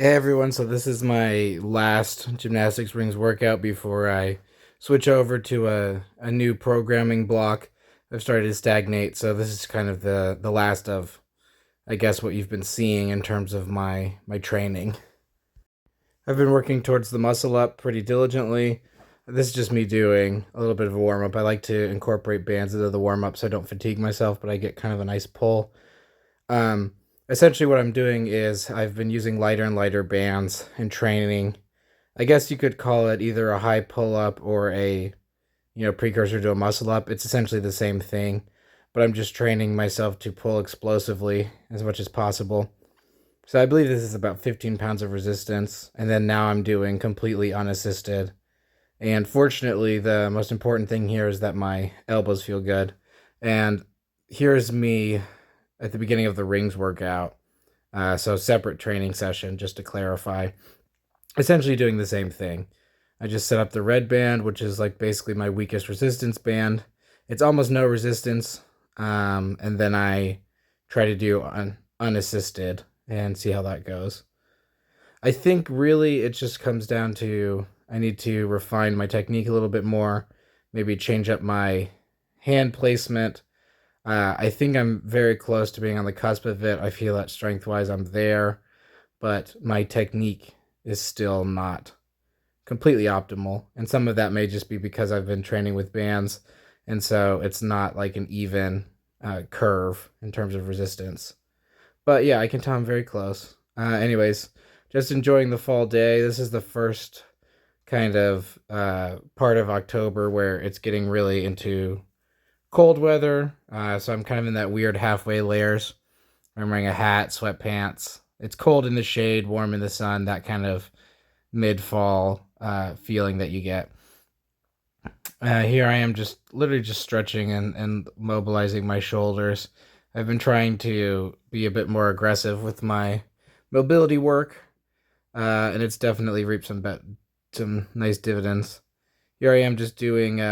Hey everyone, so this is my last Gymnastics Rings workout before I switch over to a new programming block. I've started to stagnate, so this is kind of the last of, I guess, what you've been seeing in terms of my training. I've been working towards the muscle up pretty diligently. This is just me doing a little bit of a warm up. I like to incorporate bands into the warm up so I don't fatigue myself, but I get kind of a nice pull. Um, Essentially, what I'm doing is I've been using lighter and lighter bands in training. I guess you could call it either a high pull up or a precursor to a muscle up. It's essentially the same thing, but I'm just training myself to pull explosively as much as possible. So I believe this is about 15 pounds of resistance, and then now I'm doing completely unassisted. And fortunately, the most important thing here is that my elbows feel good. And here's me at the beginning of the rings workout. So separate training session, just to clarify. Essentially doing the same thing. I just set up the red band, which is like basically my weakest resistance band. It's almost no resistance. And then I try to do unassisted and see how that goes. I think really it just comes down to I need to refine my technique a little bit more, maybe change up my hand placement. I think I'm very close to being on the cusp of it. I feel that strength wise I'm there, but my technique is still not completely optimal. And some of that may just be because I've been training with bands. And so it's not like an even curve in terms of resistance. But yeah, I can tell I'm very close. Anyways, just enjoying the fall day. This is the first kind of part of October where it's getting really into cold weather. So I'm kind of in that weird halfway layers. I'm wearing a hat, sweatpants. It's cold in the shade, warm in the sun, that kind of mid-fall feeling that you get. Here I am just literally just stretching and mobilizing my shoulders. I've been trying to be a bit more aggressive with my mobility work, and it's definitely reaped some nice dividends. Here I am just doing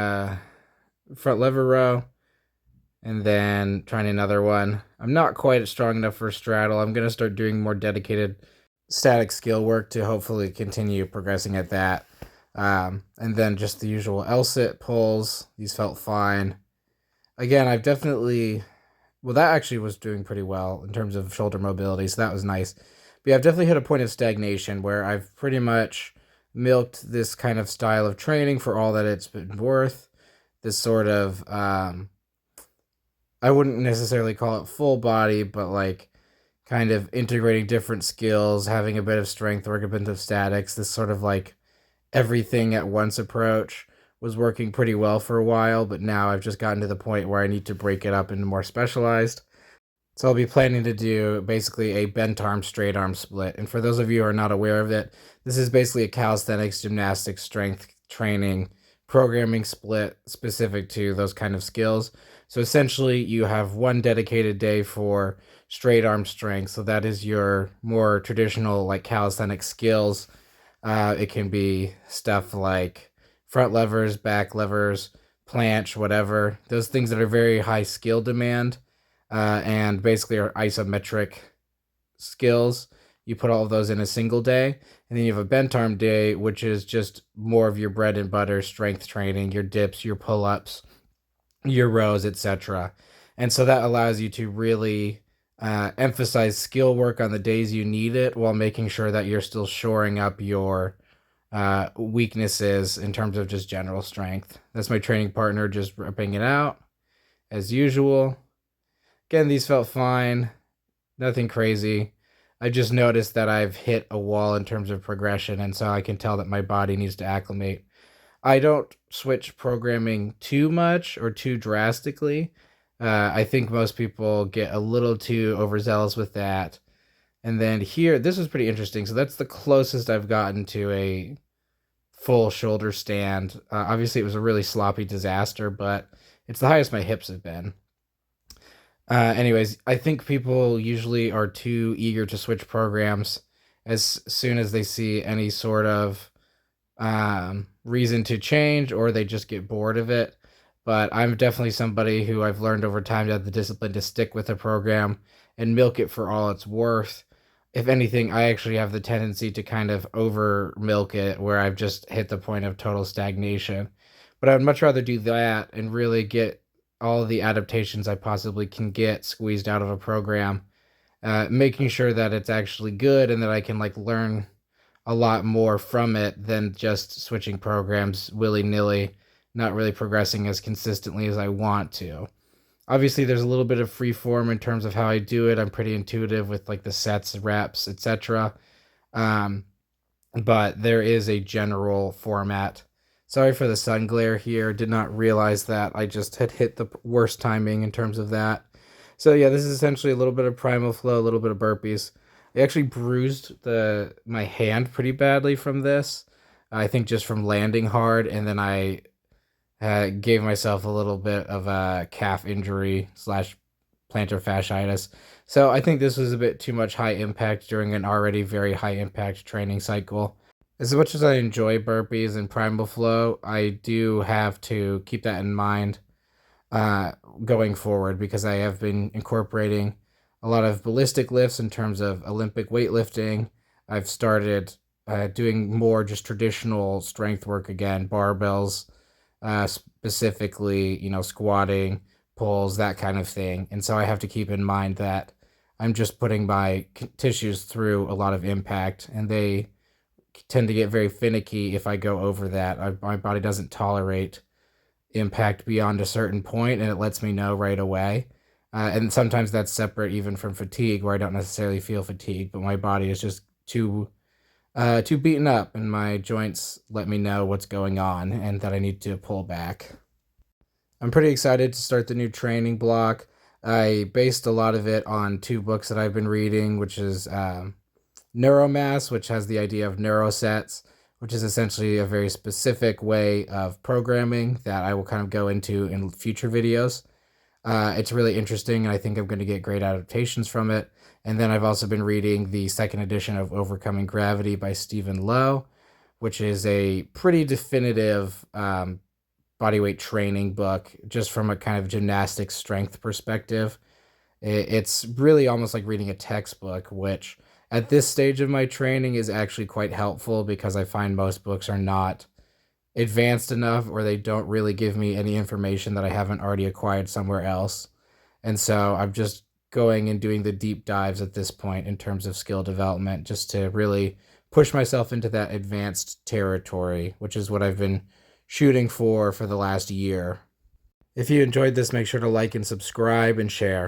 front lever row, and then trying another one. I'm not quite strong enough for straddle. I'm going to start doing more dedicated static skill work to hopefully continue progressing at that. And then just the usual L-sit pulls. These felt fine. Again, I've definitely, well, that actually was doing pretty well in terms of shoulder mobility, so that was nice. But yeah, I've definitely hit a point of stagnation where I've pretty much milked this kind of style of training for all that it's been worth. This sort of, I wouldn't necessarily call it full body, but like kind of integrating different skills, having a bit of strength work, a bit of statics, this sort of like everything at once approach was working pretty well for a while, but now I've just gotten to the point where I need to break it up into more specialized. So I'll be planning to do basically a bent arm, straight arm split. And for those of you who are not aware of it, this is basically a calisthenics, gymnastics, strength training, programming split specific to those kind of skills. So essentially, you have one dedicated day for straight arm strength. So that is your more traditional like calisthenic skills. It can be stuff like front levers, back levers, planche, whatever. Those things that are very high skill demand and basically are isometric skills. You put all of those in a single day, and then you have a bent arm day, which is just more of your bread and butter strength training, your dips, your pull ups, your rows, etc. And so that allows you to really emphasize skill work on the days you need it while making sure that you're still shoring up your weaknesses in terms of just general strength. That's my training partner just ripping it out as usual. Again, these felt fine, nothing crazy. I just noticed that I've hit a wall in terms of progression, and so I can tell that my body needs to acclimate. I don't switch programming too much or too drastically. I think most people get a little too overzealous with that. And then here, this was pretty interesting. So that's the closest I've gotten to a full shoulder stand. Obviously, it was a really sloppy disaster, but it's the highest my hips have been. Anyways, I think people usually are too eager to switch programs as soon as they see any sort of reason to change, or they just get bored of it. But I'm definitely somebody who I've learned over time to have the discipline to stick with a program and milk it for all it's worth. if anything, I actually have the tendency to kind of over milk it where I've just hit the point of total stagnation. But I would much rather do that and really get all the adaptations I possibly can get squeezed out of a program, making sure that it's actually good and that I can like learn a lot more from it than just switching programs willy-nilly, not really progressing as consistently as I want to. Obviously, there's a little bit of free form in terms of how I do it. I'm pretty intuitive with like the sets, reps, etc. Um, but there is a general format. Sorry for the sun glare here. Did not realize that. I just had hit the worst timing in terms of that. So yeah, this is essentially a little bit of primal flow, a little bit of burpees. I actually bruised my hand pretty badly from this. I think just from landing hard, and then I gave myself a little bit of a calf injury slash plantar fasciitis. So I think this was a bit too much high impact during an already very high impact training cycle. As much as I enjoy burpees and primal flow, I do have to keep that in mind uh, going forward because I have been incorporating a lot of ballistic lifts in terms of Olympic weightlifting. I've started doing more just traditional strength work again, barbells, specifically, squatting, pulls, that kind of thing. And so I have to keep in mind that I'm just putting my tissues through a lot of impact, and they tend to get very finicky if I go over that. My body doesn't tolerate impact beyond a certain point, and it lets me know right away. And sometimes that's separate even from fatigue, where I don't necessarily feel fatigue, but my body is just too beaten up, and my joints let me know what's going on and that I need to pull back. I'm pretty excited to start the new training block. I based a lot of it on two books that I've been reading, which is Neuromass, which has the idea of neurosets, which is essentially a very specific way of programming that I will kind of go into in future videos. It's really interesting, and I think I'm going to get great adaptations from it. And then I've also been reading the second edition of Overcoming Gravity by Stephen Lowe, which is a pretty definitive bodyweight training book, just from a kind of gymnastics strength perspective. It's really almost like reading a textbook, which at this stage of my training is actually quite helpful because I find most books are not advanced enough, or they don't really give me any information that I haven't already acquired somewhere else. And so I'm just going and doing the deep dives at this point in terms of skill development, just to really push myself into that advanced territory, which is what I've been shooting for the last year. If you enjoyed this, make sure to like and subscribe and share.